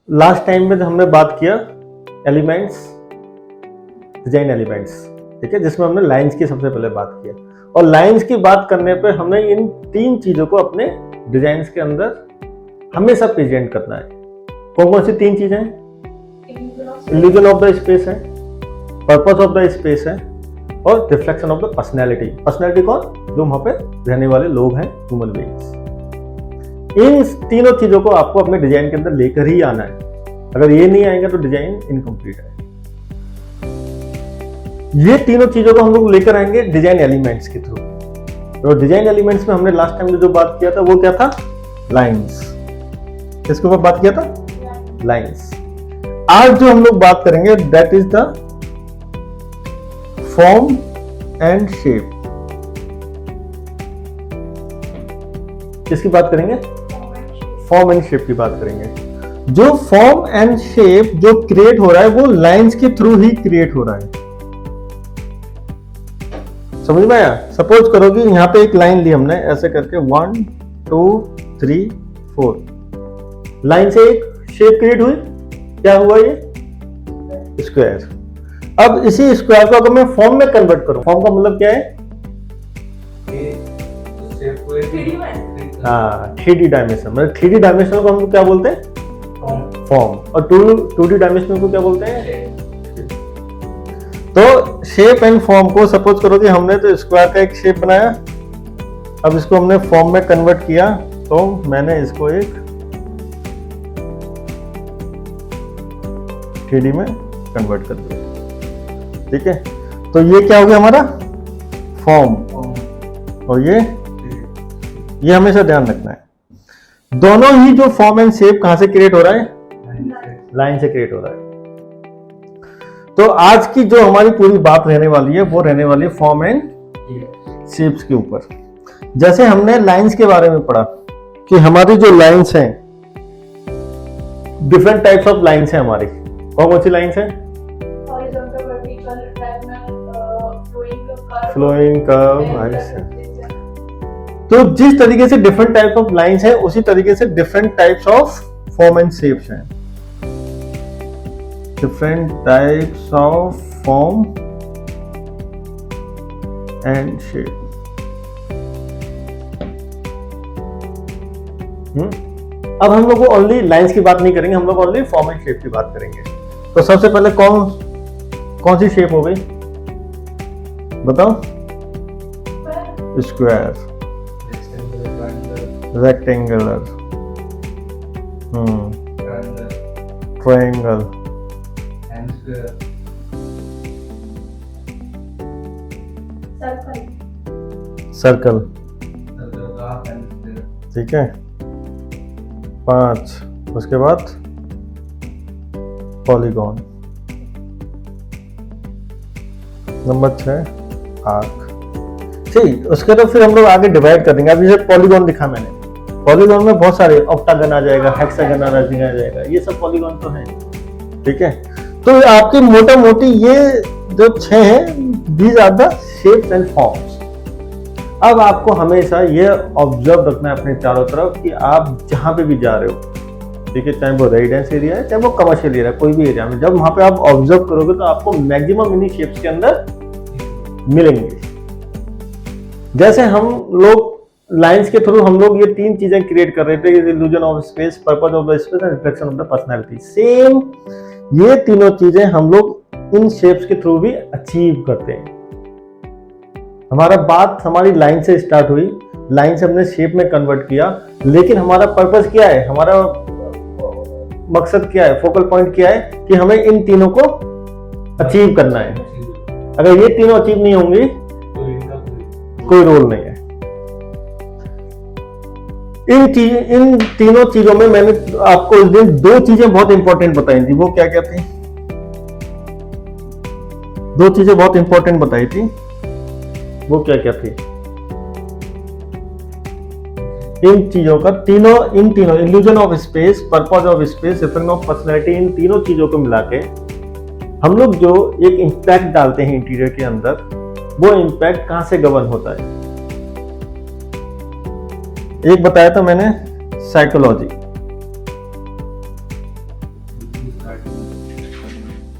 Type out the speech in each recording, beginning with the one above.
Last time में हमने बात किया एलिमेंट्स, डिजाइन एलिमेंट्स, ठीक है, जिसमें हमने लाइंस की सबसे पहले बात किया। और लाइंस की बात करने पे हमें इन तीन चीजों को अपने डिजाइन के अंदर हमेशा प्रेजेंट करना है। कौन कौन सी तीन चीजें हैं? इल्यूजन ऑफ द स्पेस है, पर्पस ऑफ द स्पेस है, और reflection of the personality. Personality कौन? जो वहां पे रहने वाले लोग हैं, ह्यूमन बीइंग्स। इन तीनों चीजों को आपको अपने डिजाइन के अंदर लेकर ही आना है। अगर ये नहीं आएगा तो डिजाइन इनकम्प्लीट है। ये तीनों चीजों को हम लोग लेकर आएंगे डिजाइन एलिमेंट्स के थ्रू। तो डिजाइन एलिमेंट्स में हमने लास्ट टाइम जो बात किया था वो क्या था? लाइंस। किसके ऊपर बात किया था? लाइंस। आज जो हम लोग बात करेंगे that is the form and shape. किसकी बात करेंगे? फॉर्म एंड शेप की बात करेंगे। जो फॉर्म एंड शेप जो क्रिएट हो रहा है वो लाइंस के थ्रू ही क्रिएट हो रहा है। समझ में आया? सपोज करो कि यहां पे एक लाइन ली हमने ऐसे करके 1 2 3 4, लाइन से एक शेप क्रिएट हुई। क्या हुआ? ये स्क्वायर। अब इसी स्क्वायर को अगर मैं फॉर्म में कन्वर्ट करूं, फॉर्म का मतलब क्या है? हाँ, 3D डायमेंशन। मतलब 3D डायमेंशन को हम क्या बोलते हैं? फॉर्म। और 2D डायमेंशन को क्या बोलते हैं? तो शेप एंड फॉर्म को सपोज करो कि हमने तो स्क्वायर का एक शेप बनाया, अब इसको हमने फॉर्म में कन्वर्ट किया, तो मैंने इसको एक 3D में कन्वर्ट कर दिया। ठीक है, तो ये क्या हो गया हमारा? फॉर्म। और ये हमेशा ध्यान रखना है। दोनों ही जो फॉर्म एंड शेप कहां से क्रिएट हो रहा है? लाइन से क्रिएट हो रहा है। तो आज की जो हमारी पूरी बात रहने वाली है वो रहने वाली है फॉर्म एंड शेप्स के ऊपर। जैसे हमने लाइंस के बारे में पढ़ा कि हमारी जो लाइंस हैं, डिफरेंट टाइप्स ऑफ लाइंस हैं हमारी। कौन कौन सी लाइंस हैं? Flowing, curve. तो जिस तरीके से डिफरेंट टाइप्स ऑफ लाइंस हैं उसी तरीके से different types of form and shapes हैं। Different types of form and shape. अब हम लोग ओनली लाइंस की बात नहीं करेंगे, हम लोग ओनली फॉर्म एंड शेप की बात करेंगे। तो सबसे पहले कौन सी शेप हो गई? बताओ। Square, rectangular, triangle, circle. ठीक है, 5। उसके बाद पॉलीगॉन। Number 6 arc. ठीक, उसके तो फिर हम लोग आगे डिवाइड कर देंगे। अभी जैसे पॉलीगॉन दिखा मैंने, पॉलीगॉन में बहुत सारे ऑक्टागन आ जाएगा, हेक्सागन आ जाएगा, ये सब पॉलीगॉन तो है। ठीक है, तो आपकी मोटा मोटी ये जो 6 हैं, these are the shapes and forms. अब आपको हमेशा ये ऑब्जर्व रखना है अपने चारों तरफ कि आप जहां पे भी जा रहे हो, ठीक है, चाहे वो रेजिडेंस एरिया है चाहे वो कमर्शियल एरिया, कोई भी एरिया में, जब वहां पे आप ऑब्जर्व करोगे तो आपको मैक्सिमम इन्हीं शेप्स के अंदर मिलेंगे। जैसे हम लोग लाइंस के थ्रू हम लोग ये तीन चीजें क्रिएट कर रहे थे, illusion of space, purpose of the space and reflection of the personality. Same ये तीनों चीजें हम लोग इन शेप्स के थ्रू भी अचीव करते हैं। हमारी लाइन से स्टार्ट हुई, लाइन से हमने शेप में कन्वर्ट किया, लेकिन हमारा पर्पस क्या है, हमारा मकसद क्या है, फोकल पॉइंट क्या है कि हमें इन तीनों को अचीव करना है। अगर ये तीनों अचीव नहीं होंगी कोई रोल नहीं है। इन तीनों चीजों में मैंने आपको उस दिन 2 चीजें बहुत इंपॉर्टेंट बताई थी। वो क्या क्या थी? 2 चीजें बहुत इंपॉर्टेंट बताई थी। वो क्या क्या थी? इन चीजों का इन तीनों illusion of space, purpose of space, reflection of personality, इन तीनों चीजों को मिला के हम लोग जो एक इंपैक्ट डालते हैं इंटीरियर के अंदर, वो इंपैक्ट कहां से गवर्न होता है? एक बताया था मैंने साइकोलॉजी,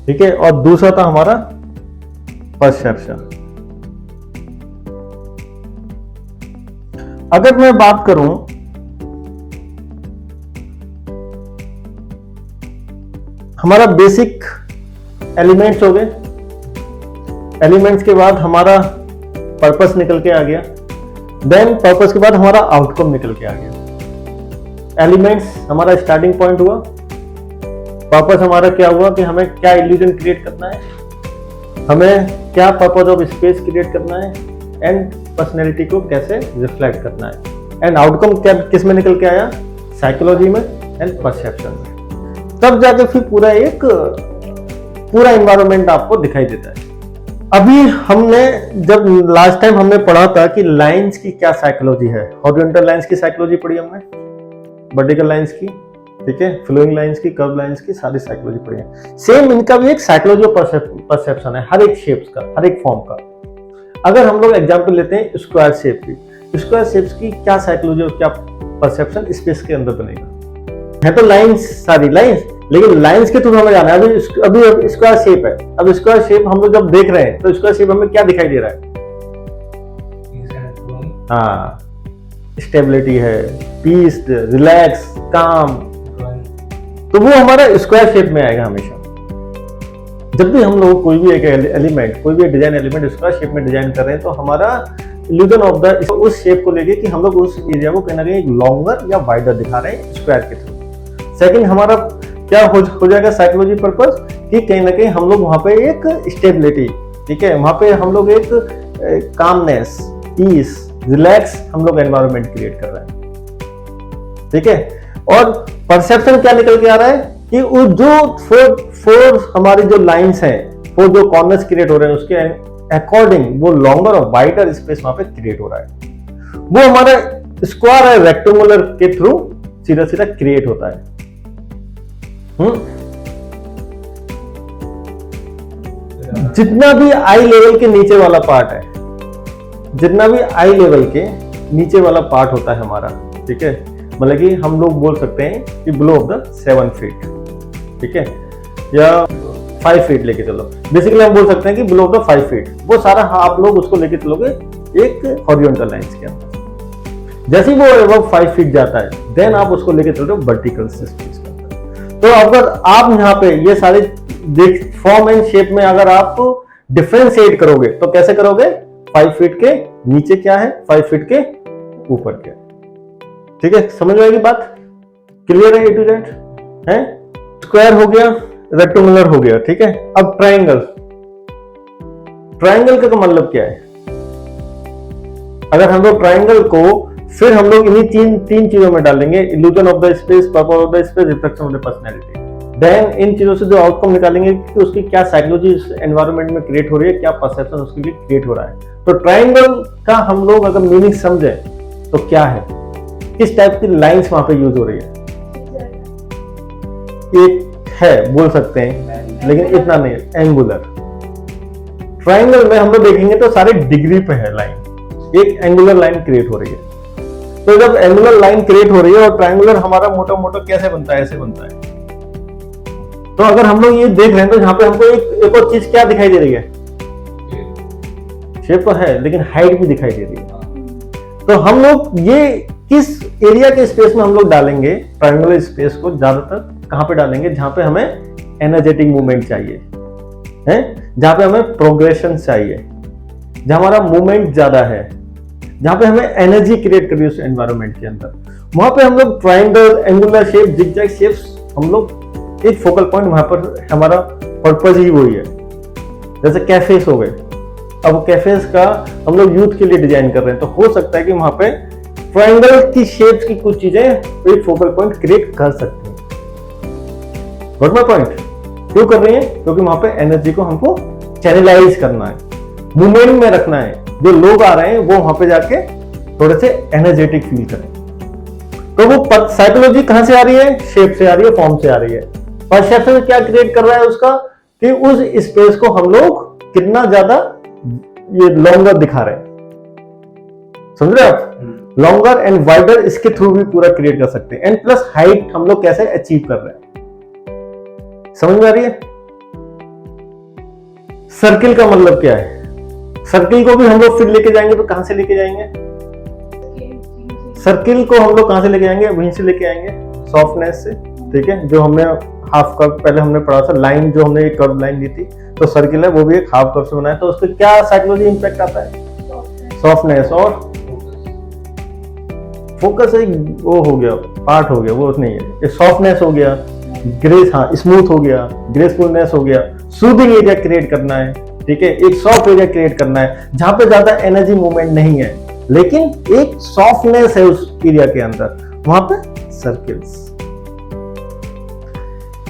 ठीक है, और दूसरा था हमारा परसेप्शन। अगर मैं बात करूं हमारा बेसिक एलिमेंट्स हो गए, एलिमेंट्स के बाद हमारा पर्पस निकल के आ गया, देन पर्पस के बाद हमारा आउटकम निकल के आ गया। एलिमेंट्स हमारा स्टार्टिंग पॉइंट हुआ, पर्पस हमारा क्या हुआ कि हमें क्या इल्यूजन क्रिएट करना है, हमें क्या पर्पस ऑफ स्पेस क्रिएट करना है, एंड पर्सनैलिटी को कैसे रिफ्लेक्ट करना है, एंड आउटकम क्या किस में निकल के आया, साइकोलॉजी में एंड परसेप्शन में। तब जाके फिर पूरा एनवायरनमेंट आपको दिखाई देता है। अभी हमने जब लास्ट टाइम हमने पढ़ा था कि लाइंस की क्या साइकोलॉजी है, हॉरिजॉन्टल लाइंस की साइकोलॉजी पढ़ी हमने, वर्टिकल लाइंस की, ठीक है, फ्लोइंग लाइंस की, कर्व लाइंस की, सारी साइकोलॉजी पढ़ी है। सेम इनका भी एक साइकोलॉजी ऑफ परसेप्शन है, हर एक शेप्स का, हर एक फॉर्म का। अगर हम लोग एग्जांपल लेते हैं स्क्वायर शेप की, स्क्वायर शेप्स की क्या साइकोलॉजी और क्या परसेप्शन स्पेस के अंदर बनेगा, है तो लाइंस, सारी लाइंस, लेकिन लाइंस के थ्रू हमें जाना है। अभी स्क्वायर शेप है, अब स्क्वायर शेप हम लोग जब देख रहे हैं तो स्क्वायर शेप हमें क्या दिखाई दे रहा है, हाँ, स्टेबिलिटी है, पीस, रिलैक्स, काम, तो वो हमारा स्क्वायर शेप में आएगा हमेशा। जब भी हम लोग कोई भी एक एलिमेंट, कोई भी डिजाइन एलिमेंट स्क्वायर शेप में डिजाइन कर रहे हैं तो हमारा इल्यूजन ऑफ द उस शेप को लेके कि हम लोग उस एरिया को कहीं ना कहीं लॉन्गर या वाइडर दिखा रहे हैं स्क्वायर के थ्रू। सेकंड हमारा क्या हो जाएगा साइकोलॉजी पर्पस कि कहीं ना कहीं हम लोग वहां पे एक स्टेबिलिटी, ठीक है, वहां पे हम लोग एक कामनेस, पीस, रिलैक्स हम लोग एनवायरनमेंट क्रिएट कर रहे हैं, ठीक है। और परसेप्शन क्या निकल के आ रहा है कि वो जो फोर हमारी जो लाइंस हैं, वो जो कॉर्नर्स क्रिएट हो रहे हैं उसके अकॉर्डिंग वो लॉन्गर और वाइडर स्पेस वहां पे क्रिएट हो रहा है। वो हमारा स्क्वायर है रेक्टेंगुलर के थ्रू सीधा सीधा क्रिएट होता है। जितना भी आई लेवल के नीचे वाला पार्ट है, जितना भी आई लेवल के नीचे वाला पार्ट होता है हमारा, ठीक है, मतलब कि हम लोग बोल सकते हैं कि बिलो ऑफ द 7 फीट, ठीक है, या 5 फीट लेके चलो, बेसिकली हम बोल सकते हैं कि बिलो ऑफ द 5 फीट, वो सारा आप लोग उसको लेके चलोगे एक हॉरिजॉन्टल लाइंस के अंदर। जैसे ही वो अबव 5 फीट जाता है देन आप उसको लेके चलोगे वर्टिकल स्पेस के अंदर। तो अगर आप यहाँ पे ये सारे फॉर्म एंड शेप में अगर आप डिफरेंशिएट करोगे तो कैसे करोगे, 5 फीट के नीचे क्या है, 5 फीट के ऊपर क्या है, ठीक है, समझ में आएगी बात, क्लियर है, ए टू जेड है। स्क्वायर हो गया, रेक्टेंगुलर हो गया, ठीक है। अब ट्रायंगल, ट्रायंगल का मतलब क्या है, अगर हम लोग ट्रायंगल को फिर हम लोग इन्हीं तीन चीजों में डालेंगे, illusion of the space, purpose of the space, reflection of the personality, then इन चीजों से जो आउटकम निकालेंगे कि उसकी क्या साइकोलॉजी इस एनवायरनमेंट में क्रिएट हो रही है, क्या परसेप्शन उसके लिए क्रिएट हो रहा है। तो ट्रायंगल का हम लोग अगर मीनिंग समझे तो क्या है, किस टाइप की लाइंस वहां पे यूज हो रही है, एक है बोल सकते हैं लेकिन इतना नहीं, एंगुलर। ट्रायंगल में हम लोग देखेंगे तो सारे डिग्री पे है लाइन, एक एंगुलर लाइन क्रिएट हो रही है। तो जब एंगुलर लाइन क्रिएट हो रही है और ट्रायंगुलर हमारा मोटा मोटा कैसे बनता है, ऐसे बनता है। तो अगर हम लोग ये देख रहे हैं तो यहाँ पे हमको एक और चीज क्या दिखाई दे रही है, शेप तो है लेकिन हाइट भी दिखाई दे रही है। तो हम लोग ये किस एरिया के स्पेस में हम लोग डालेंगे, ट्रायंगुलर स्पेस को ज्यादातर कहां पे डालेंगे, जहां पे हमें एनर्जेटिक मूवमेंट चाहिए है, जहां पे हमें प्रोग्रेशन चाहिए, जहां हमारा मूवमेंट ज्यादा है, जहां पे हमें एनर्जी क्रिएट करनी है उस एनवायरनमेंट के अंदर, वहां पे हम लोग triangle, angular shape, zigzag shapes, हम लोग एक फोकल पॉइंट, वहां पर हमारा पर्पस ही वही है। जैसे कैफेस हो गए, अब कैफेस का हम लोग यूथ के लिए डिजाइन कर रहे हैं तो हो सकता है कि वहां पे ट्रायंगल की शेप्स की कुछ चीजें एक फोकल पॉइंट क्रिएट कर सकते हैं। Got my point? क्यों कर रही है? क्योंकि वहां पे एनर्जी को हमको चैनलाइज करना है, मूवमेंट में रखना है। जो लोग आ रहे हैं वो वहां पे जाके थोड़े से एनर्जेटिक फील करें। तो वो साइकोलॉजी कहां से आ रही है? शेप से आ रही है, फॉर्म से आ रही है। परसेप्शन क्या क्रिएट कर रहा है उसका, कि उस स्पेस को हम लोग कितना ज्यादा ये लॉन्गर दिखा रहे हैं। समझ रहे आप? लॉन्गर एंड वाइडर इसके थ्रू भी पूरा क्रिएट कर सकते हैं। एंड प्लस हाइट हम लोग कैसे अचीव कर रहे हैं, समझ में आ रही है? सर्किल का मतलब क्या है? सर्किल को भी हम लोग फिर लेके जाएंगे तो कहां से लेके जाएंगे? सर्किल को हम लोग कहां से लेके जाएंगे? वहीं से लेके आएंगे, सॉफ्टनेस से। ठीक है, जो हमने हाफ कर्व पहले हमने पढ़ा था, लाइन जो हमने एक कर्व लाइन दी थी, तो सर्किल है वो भी एक हाफ कर्व से बना है। तो उसका क्या साइकोलॉजी इंपैक्ट आता है? सॉफ्टनेस और फोकस एक वो हो गया, पार्ट हो गया, वो नहीं है। एक सॉफ्टनेस हो गया, ग्रेस, हाँ स्मूथ हो गया, ग्रेसफुलनेस हो गया, सूदिंग एरिया क्रिएट करना है। ठीक है, एक सॉफ्ट एरिया क्रिएट करना है जहां पे ज्यादा एनर्जी मूवमेंट नहीं है लेकिन एक सॉफ्टनेस है उस एरिया के अंदर, वहां पे सर्किल्स।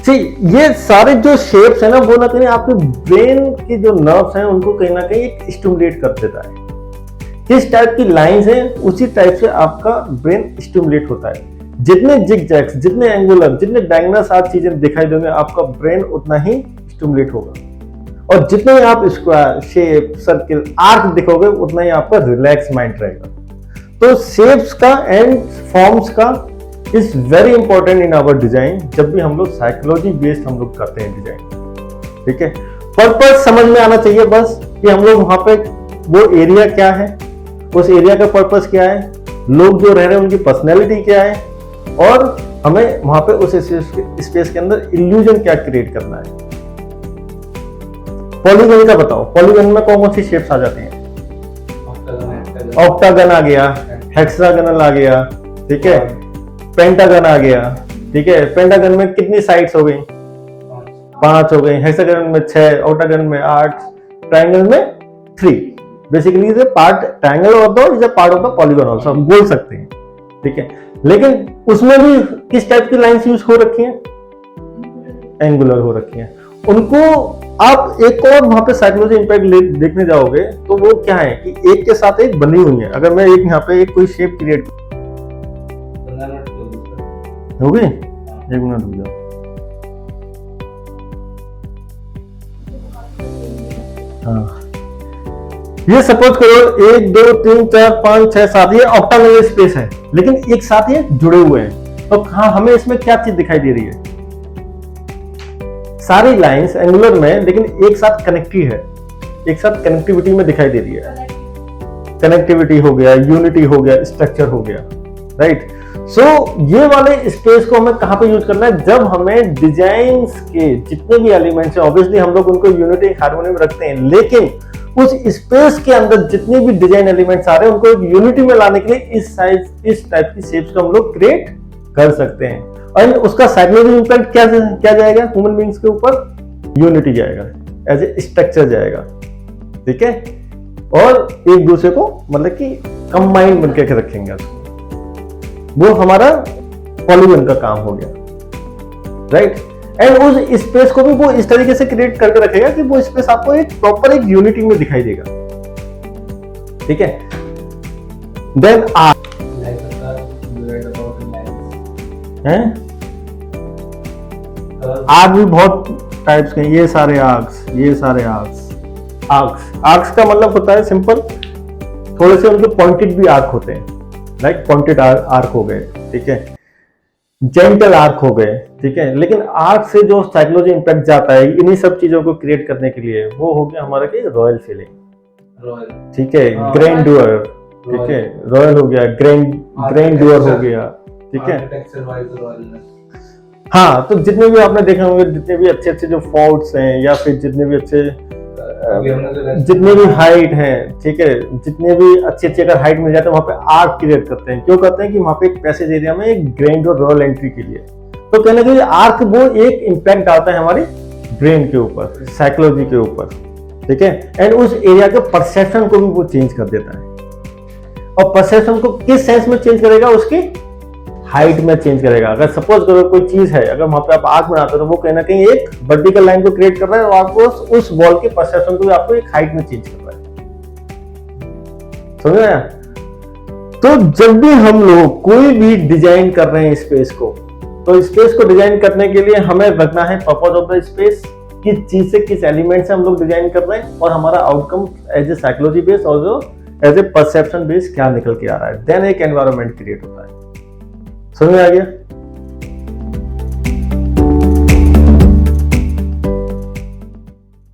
ये सारे जो शेप्स है ना, वो ना कहीं आपके ब्रेन के जो नर्व्स हैं उनको कहीं ना कहीं एक स्टिमुलेट कर देता है। किस टाइप की लाइंस हैं उसी टाइप से आपका ब्रेन स्टिमुलेट होता है। जितने जिगजैग्स, जितने एंगुलर, जितने डायगोनल आप चीजें दिखाई देंगे, आपका ब्रेन उतना ही स्टिमुलेट होगा। और जितने आप स्क्वायर, शेप, सर्किल, आर्क दिखोगे उतना ही आपका रिलैक्स माइंड रहेगा। तो शेप्स का एंड फॉर्म्स का is very important in our design. जब भी हम लोग साइकोलॉजी बेस्ड हम लोग करते हैं डिजाइन, ठीक है, पर्पस समझ में आना चाहिए बस कि हम लोग वहां पे वो एरिया क्या है, उस एरिया का पर्पस क्या है, लोग जो रह रहे हैं उनकी पर्सनैलिटी क्या है, और हमें वहां पे उस स्पेस के अंदर इल्यूजन क्या क्रिएट करना है। पॉलीगन का बताओ, पॉलीगन में कौन कौन सी शेप्स आ जाती हैं? ऑक्टागन आ गया, हेक्सागोनल आ गया, ठीक है, पेंटागन आ गया। ठीक है, पेंटागन में कितनी साइड्स हो गई? 5 हो गई। हेक्सागोनल में 6, ऑक्टागन में 8, ट्रायंगल में 3। Basically is a part, triangle also is a part of the polygon also, हम बोल सकते हैं। ठीक है, लेकिन उसमें भी किस टाइप की लाइंस यूज हो रखी हैं? एंगुलर हो रखी हैं। उनको आप एक और वहां पे साइकोलॉजी इंपैक्ट देखने जाओगे तो वो क्या है कि एक के साथ एक बनी हुई है। अगर मैं एक यहाँ पे एक कोई शेप क्रिएट हो गई, 1 मिनट रुक जाओ। हाँ, ये सपोज करो 1 2 3 4 5 6 7 ये ऑक्टागोनल स्पेस है, लेकिन एक साथ ये जुड़े हुए हैं। तो हाँ, हमें इसमें क्या चीज दिखाई दे रही है? सारी लाइंस एंगुलर में, लेकिन एक साथ कनेक्टिव है, एक साथ कनेक्टिविटी में दिखाई दे रही है। कनेक्टिविटी हो गया, यूनिटी हो गया, स्ट्रक्चर हो गया, राइट। सो ये वाले स्पेस को हमें कहां पे यूज करना है? जब हमें डिजाइन के जितने भी एलिमेंट्स हैं, ऑब्वियसली हम लोग उनको यूनिटी हार्मोनी में रखते हैं, लेकिन उस स्पेस के अंदर जितने भी डिजाइन एलिमेंट्स आ रहे हैं उनको एक यूनिटी में लाने के लिए इस टाइप की शेप्स को हम लोग क्रिएट कर सकते हैं। और उसका साइकोलॉजिकल इंपैक्ट क्या जाएगा? ह्यूमन बीइंग्स के ऊपर यूनिटी जाएगा, एज ए स्ट्रक्चर जाएगा। ठीक है, और एक दूसरे को मतलब कि कंबाइन बन के रखेंगे उसको। वो हमारा पॉलीगन का काम हो गया, राइट। एंड उस स्पेस को भी वो इस तरीके से क्रिएट करके रखेगा कि वो स्पेस आपको एक प्रॉपर एक यूनिटी में दिखाई देगा। ठीक है, देन आर्क भी बहुत टाइप्स के, ये सारे आर्क्स, ये सारे आर्क्स का मतलब होता है सिंपल, थोड़े से उनके पॉइंटेड भी आर्क होते हैं, लाइक पॉइंटेड आर्क हो गए, ठीक है, जेंटल आर्क हो गए, ठीक है। लेकिन आर्क से जो साइकोलॉजी इंपैक्ट जाता है इन्हीं सब चीजों को क्रिएट करने के लिए, वो हो गया हमारा कि रॉयल फीलिंग, ठीक है, ग्रैंडुअर, ठीक है, रॉयल हो गया, ग्रैंडुअर हो गया, ठीक है। हाँ, तो जितने भी आपने देखे होंगे, जितने भी अच्छे अच्छे जो फोर्ट्स हैं या फिर जितने भी अच्छे जितने भी हाइट है, ठीक है, जितने भी अच्छे अच्छे अगर हाइट मिल जाते हैं वहां पे आर्क क्रिएट करते हैं। क्यों करते हैं कि वहां पे एक पैसेज एरिया में एक ग्रैंड और रॉयल एंट्री के लिए। तो कहने के लिए आर्क वो एक इम्पैक्ट डालता है हमारी ब्रेन के ऊपर, साइकोलॉजी के ऊपर, ठीक है। एंड उस एरिया के परसेप्शन को भी वो चेंज कर देता है। और परसेप्शन को किस सेंस में चेंज करेगा? उसकी हाइट में चेंज करेगा। अगर सपोज करो कोई चीज है, अगर वहां पे आप आर्क बनाते हो तो वो कहीं ना कहीं एक वर्टिकल लाइन को क्रिएट कर रहा है और आपको उस वॉल के परसेप्शन को भी आपको एक हाइट में चेंज कर रहा है। समझ रहे हैं? तो जब भी हम लोग कोई भी डिजाइन कर रहे हैं स्पेस को, तो स्पेस को डिजाइन करने के लिए हमें रखना है पर्पस ऑफ द स्पेस, किस चीज से, किस एलिमेंट से हम लोग डिजाइन कर रहे हैं, और हमारा outcome as a psychology base और एज ए परसेप्शन बेस क्या निकल के आ रहा है। देन एक एनवायरमेंट क्रिएट होता है। समझ में आ गया?